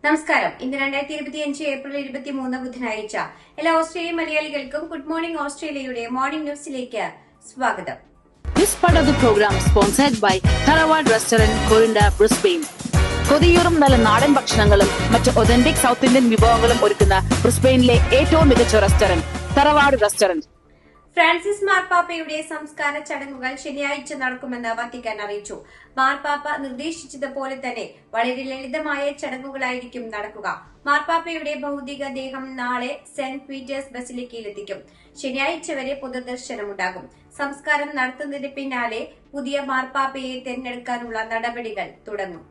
നമസ്കാരം. ഇന്ന് 2025 ഏപ്രിൽ 23 ബുധനാഴ്ച. എല്ലാ ഓസ്ട്രേലിയൻ മലയാളികൾക്കും ഗുഡ് മോർണിംഗ് ഓസ്ട്രേലിയയുടെ മോർണിംഗ് ന്യൂസിലേക്ക് സ്വാഗതം. This part of the program sponsored by Tharawad Restaurant, Corinda, Brisbane. കൊതിയൂറും നല്ല നാടൻ ഭക്ഷണങ്ങളും മറ്റ് ഒതന്റിക് സൗത്ത് ഇന്ത്യൻ വിഭവങ്ങളും ഒരുക്കുന്ന ബ്രിസ്ബെയിനിലെ ഏറ്റവും മികച്ച റെസ്റ്റോറന്റ് തറവാട് റെസ്റ്റോറന്റ്. ഫ്രാൻസിസ് മാർപ്പാപ്പയുടെ സംസ്കാര ചടങ്ങുകൾ ശനിയാഴ്ച നടക്കുമെന്ന് വത്തിക്കാൻ അറിയിച്ചു. മാർപ്പാപ്പ നിർദ്ദേശിച്ചതുപോലെ തന്നെ വളരെ ലളിതമായ ചടങ്ങുകളായിരിക്കും നടക്കുക. മാർപ്പാപ്പയുടെ ഭൌതിക ദേഹം നാളെ സെന്റ് പീറ്റേഴ്സ് ബസിലിക്കയിലെത്തിക്കും. ശനിയാഴ്ച വരെ പൊതുദർശനമുണ്ടാകും. സംസ്കാരം നടത്തുന്നതിന് പിന്നാലെ പുതിയ മാർപ്പാപ്പയെ തെരഞ്ഞെടുക്കാനുള്ള നടപടികൾ തുടങ്ങും.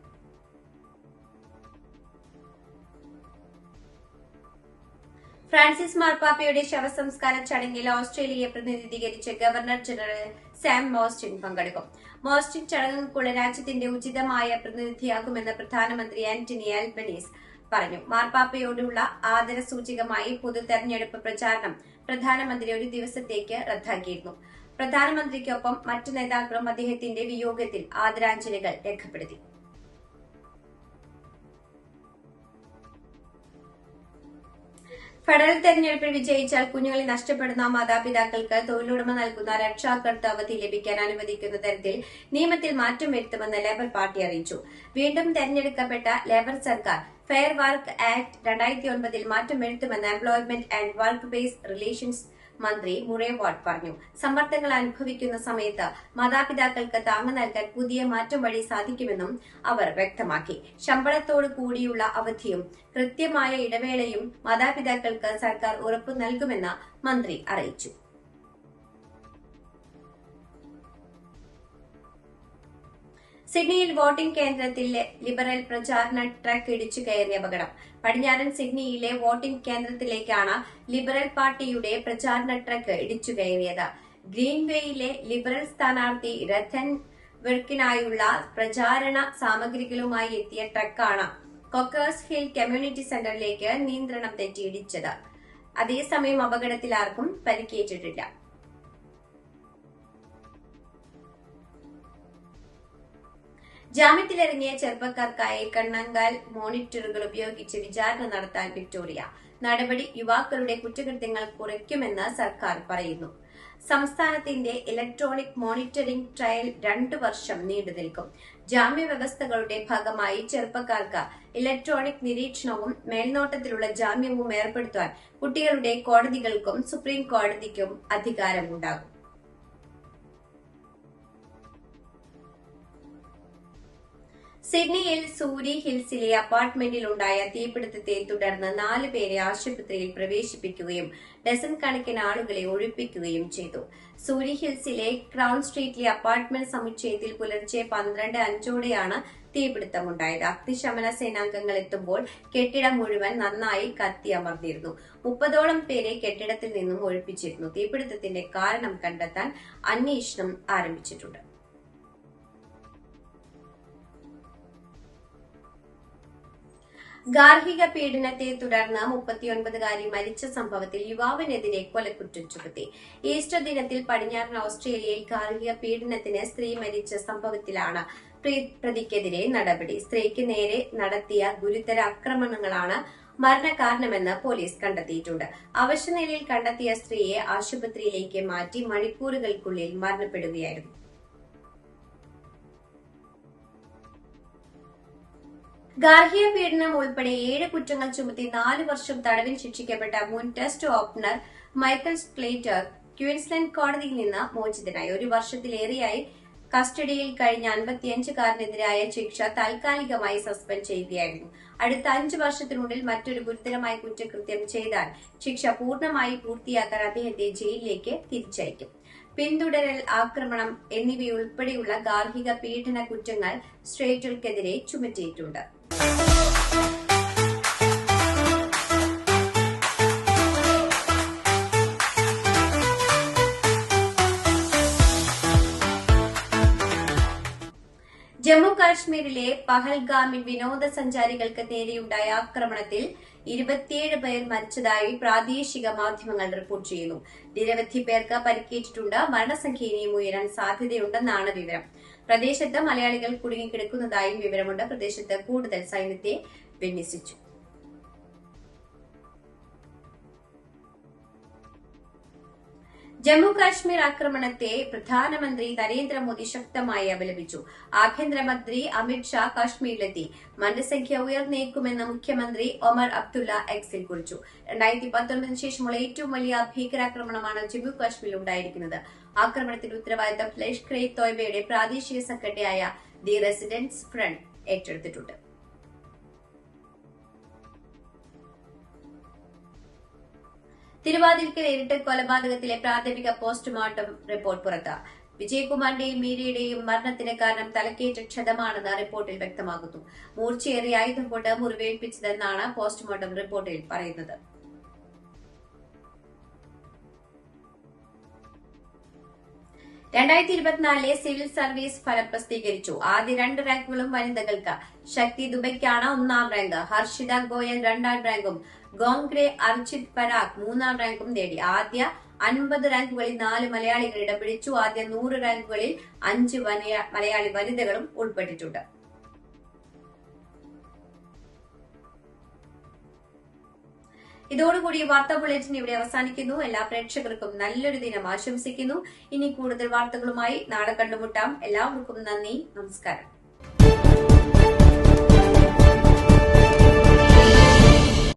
ഫ്രാൻസിസ് മാർപ്പാപ്പയുടെ ശവസംസ്കാര ചടങ്ങിൽ ഓസ്ട്രേലിയയെ പ്രതിനിധീകരിച്ച് ഗവർണർ ജനറൽ സാം മോസ്റ്റിൻ പങ്കെടുക്കും. മോസ്റ്റിൻ ചടങ്ങുകൾക്കുള്ള രാജ്യത്തിന്റെ ഉചിതമായ പ്രതിനിധിയാകുമെന്ന് പ്രധാനമന്ത്രി ആന്റണി ആൽബനീസ് പറഞ്ഞു. മാർപ്പാപ്പയോടുള്ള ആദരസൂചകമായി പൊതു തെരഞ്ഞെടുപ്പ് പ്രചാരണം പ്രധാനമന്ത്രി ഒരു ദിവസത്തേക്ക് റദ്ദാക്കിയിരുന്നു. പ്രധാനമന്ത്രിക്കൊപ്പം മറ്റു നേതാക്കളും അദ്ദേഹത്തിന്റെ വിയോഗത്തിൽ ആദരാഞ്ജലികൾ രേഖപ്പെടുത്തി. ഫെഡറൽ തെരഞ്ഞെടുപ്പിൽ വിജയിച്ചാൽ കുഞ്ഞുങ്ങളെ നഷ്ടപ്പെടുന്ന മാതാപിതാക്കൾക്ക് തൊഴിലുടമ നൽകുന്ന രക്ഷാകർതൃ അവധി ലഭിക്കാൻ അനുവദിക്കുന്ന തരത്തിൽ നിയമത്തിൽ മാറ്റം വരുത്തുമെന്ന് ലേബർ പാർട്ടി അറിയിച്ചു. വീണ്ടും തെരഞ്ഞെടുക്കപ്പെട്ട ലേബർ സർക്കാർ ഫെയർ വർക്ക് ആക്ട് 2009 മാറ്റം വരുത്തുമെന്ന് employment and work base relations മന്ത്രി മുറേ വാട്ട് പറഞ്ഞു. സമ്മർദ്ദങ്ങൾ അനുഭവിക്കുന്ന സമയത്ത് മാതാപിതാക്കൾക്ക് താങ്ങ് നൽകാൻ പുതിയ മാറ്റം വഴി സാധിക്കുമെന്നും അവർ വ്യക്തമാക്കി. ശമ്പളത്തോടു കൂടിയുള്ള അവധിയും കൃത്യമായ ഇടവേളയും മാതാപിതാക്കൾക്ക് സർക്കാർ ഉറപ്പു നൽകുമെന്ന് മന്ത്രി അറിയിച്ചു. സിഡ്നിയിൽ വോട്ടിംഗ് കേന്ദ്രത്തിൽ ലിബറൽ പ്രചാരണ ട്രക്ക് ഇടിച്ചു കയറിയ അപകടം. പടിഞ്ഞാറൻ സിഡ്നിയിലെ വോട്ടിംഗ് കേന്ദ്രത്തിലേക്കാണ് ലിബറൽ പാർട്ടിയുടെ പ്രചാരണ ട്രക്ക് ഇടിച്ചു കയറിയത്. ഗ്രീൻവേയിലെ ലിബറൽ സ്ഥാനാർത്ഥി രഥൻ വെർക്കിനായുള്ള പ്രചാരണ സാമഗ്രികളുമായി എത്തിയ ട്രക്കാണ് കൊക്കേഴ്സ് ഹിൽ കമ്മ്യൂണിറ്റി സെന്ററിലേക്ക് നിയന്ത്രണം തെറ്റി ഇടിച്ചത്. അതേസമയം അപകടത്തിൽ ആർക്കും പരിക്കേറ്റിട്ടില്ല. ജാമ്യത്തിലിറങ്ങിയ ചെറുപ്പക്കാർക്കായി കണ്ണങ്കാൽ മോണിറ്ററുകൾ ഉപയോഗിച്ച് വിചാരണ നടത്താൻ വിക്ടോറിയ. നടപടി യുവാക്കളുടെ കുറ്റകൃത്യങ്ങൾ കുറയ്ക്കുമെന്ന് സർക്കാർ പറയുന്നു. സംസ്ഥാനത്തിന്റെ ഇലക്ട്രോണിക് മോണിറ്ററിംഗ് ട്രയൽ 2 വർഷം നീണ്ടുനിൽക്കും. ജാമ്യവ്യവസ്ഥകളുടെ ഭാഗമായി ചെറുപ്പക്കാർക്ക് ഇലക്ട്രോണിക് നിരീക്ഷണവും മേൽനോട്ടത്തിലുള്ള ജാമ്യവും ഏർപ്പെടുത്താൻ കുട്ടികളുടെ കോടതികൾക്കും സുപ്രീം കോടതിക്കും അധികാരമുണ്ടാകും. സിഡ്നിയിൽ സൂരി ഹിൽസിലെ അപ്പാർട്ട്മെന്റിലുണ്ടായ തീപിടുത്തത്തെ തുടർന്ന് 4 പേരെ ആശുപത്രിയിൽ പ്രവേശിപ്പിക്കുകയും ഡസൻ കണക്കിന് ആളുകളെ ഒഴിപ്പിക്കുകയും ചെയ്തു. സൂരി ഹിൽസിലെ ക്രൌൺ സ്ട്രീറ്റിലെ അപ്പാർട്ട്മെന്റ് സമുച്ചയത്തിൽ പുലർച്ചെ 12:05 തീപിടുത്തമുണ്ടായത്. അഗ്നിശമന സേനാംഗങ്ങൾ എത്തുമ്പോൾ കെട്ടിടം മുഴുവൻ നന്നായി കത്തിയമർന്നിരുന്നു. 30ഓളം പേരെ കെട്ടിടത്തിൽ നിന്നും ഒഴിപ്പിച്ചിരുന്നു. തീപിടുത്തത്തിന്റെ കാരണം കണ്ടെത്താൻ അന്വേഷണം ആരംഭിച്ചിട്ടുണ്ട്. ഗാർഹിക പീഡനത്തെ തുടർന്ന് 39കാരി മരിച്ച സംഭവത്തിൽ യുവാവിനെതിരെ കൊലക്കുറ്റം ചുമത്തി. ഈസ്റ്റർ ദിനത്തിൽ പടിഞ്ഞാറൻ ഓസ്ട്രേലിയയിൽ ഗാർഹിക പീഡനത്തിന് സ്ത്രീ മരിച്ച സംഭവത്തിലാണ് പ്രതിക്കെതിരെ നടപടി. സ്ത്രീക്ക് നേരെ നടത്തിയ ഗുരുതര ആക്രമണങ്ങളാണ് മരണകാരണമെന്ന് പോലീസ് കണ്ടെത്തിയിട്ടുണ്ട്. അവശനിലയിൽ കണ്ടെത്തിയ സ്ത്രീയെ ആശുപത്രിയിലേക്ക് മാറ്റി മണിക്കൂറുകൾക്കുള്ളിൽ മരണപ്പെടുകയായിരുന്നു. ഗാർഹിക പീഡനം ഉൾപ്പെടെ 7 കുറ്റങ്ങൾ ചുമത്തി 4 വർഷം തടവിൽ ശിക്ഷിക്കപ്പെട്ട മുൻ ടെസ്റ്റ് ഓപ്പണർ മൈക്കൽ സ്ക്ലേറ്റർ ക്വീൻസ്ലാൻഡ് കോടതിയിൽ നിന്ന് മോചിതനായി. 1 വർഷത്തിലേറെയായി കസ്റ്റഡിയിൽ കഴിഞ്ഞ 55കാരനെതിരായ ശിക്ഷ താൽക്കാലികമായി സസ്പെൻഡ് ചെയ്യുകയായിരുന്നു. അടുത്ത 5 വർഷത്തിനുള്ളിൽ മറ്റൊരു ഗുരുതരമായ കുറ്റകൃത്യം ചെയ്താൽ ശിക്ഷ പൂർണ്ണമായി പൂർത്തിയാക്കാൻ അദ്ദേഹത്തെ ജയിലിലേക്ക് തിരിച്ചയക്കും. പിന്തുടരൽ, ആക്രമണം എന്നിവയുൾപ്പെടെയുള്ള ഗാർഹിക പീഡന കുറ്റങ്ങൾ സ്ട്രേറ്റർക്കെതിരെ ചുമത്തിയിട്ടുണ്ട്. ജമ്മു കാശ്മീരിലെ പഹൽഗാമിൽ വിനോദസഞ്ചാരികൾക്ക് നേരെയുണ്ടായ ആക്രമണത്തിൽ 27 പേർ മരിച്ചതായി പ്രാദേശിക മാധ്യമങ്ങൾ റിപ്പോർട്ട് ചെയ്യുന്നു. നിരവധി പേർക്ക് പരിക്കേറ്റിട്ടുണ്ട്. മരണസംഖ്യ ഇനിയും ഉയരാൻ സാധ്യതയുണ്ടെന്നാണ് വിവരം. പ്രദേശത്ത് മലയാളികൾ കുടുങ്ങിക്കിടക്കുന്നതായും വിവരമുണ്ട്. പ്രദേശത്ത് കൂടുതൽ സൈന്യത്തെ വിന്യസിച്ചു. ജമ്മു കാശ്മീർ ആക്രമണത്തെ പ്രധാനമന്ത്രി നരേന്ദ്രമോദി ശക്തമായി അപലപിച്ചു. ആഭ്യന്തരമന്ത്രി അമിത് ഷാ കാശ്മീരിലെത്തി. മരണസംഖ്യ ഉയർന്നേക്കുമെന്ന് മുഖ്യമന്ത്രി ഒമർ അബ്ദുള്ള എക്സിൽ കുറിച്ചു. 2019 ശേഷമുള്ള ഏറ്റവും വലിയ ഭീകരാക്രമണമാണ് ജമ്മു കാശ്മീരിൽ ഉണ്ടായിരിക്കുന്നത്. ആക്രമണത്തിന്റെ ഉത്തരവാദിത്തം ലഷ്കർ ഇ തോയ്ബയുടെ പ്രാദേശിക സംഘടനയായ ദി റെസിഡൻസ് ഫ്രണ്ട് ഏറ്റെടുത്തിട്ടുണ്ട്. തിരുവാതിൽക്കൽ ഇരട്ട കൊലപാതകത്തിലെ പ്രാഥമിക പോസ്റ്റ്മോർട്ടം റിപ്പോർട്ട് പുറത്ത്. വിജയകുമാറിന്റെയും മീരയുടെയും മരണത്തിന് കാരണം തലക്കേറ്റ ക്ഷതമാണെന്ന് റിപ്പോർട്ടിൽ വ്യക്തമാകുന്നു. മൂർച്ചയേറിയ ആയുധം കൊണ്ട് മുറിവേൽപ്പിച്ചതെന്നാണ് പോസ്റ്റ്മോർട്ടം റിപ്പോർട്ടിൽ പറയുന്നത്. സിവിൽ സർവീസ് ഫലം പ്രസിദ്ധീകരിച്ചു. ആദ്യ 2 റാങ്കുകളും വനിതകൾക്ക്. ശക്തി ദുബൈക്കാണ് 1ാം റാങ്ക്. ഹർഷിത ഗോയൽ 2ാം റാങ്കും ഗോങ്ഗ്രെ അർജിത് പരാഗ് 3ാം റാങ്കും നേടി. ആദ്യ 50 റാങ്കുകളിൽ 4 മലയാളികൾ ഇടം പിടിച്ചു. ആദ്യ 100 റാങ്കുകളിൽ 5 മലയാളി വനിതകളും ഉൾപ്പെട്ടിട്ടുണ്ട്. ഇതോടുകൂടി വാർത്താ ബുള്ളറ്റിൻ ഇവിടെ അവസാനിക്കുന്നു. എല്ലാ പ്രേക്ഷകർക്കും നല്ലൊരു ദിനം ആശംസിക്കുന്നു. ഇനി കൂടുതൽ വാർത്തകളുമായി നാളെ കണ്ടുമുട്ടാം. എല്ലാവർക്കും നന്ദി, നമസ്കാരം.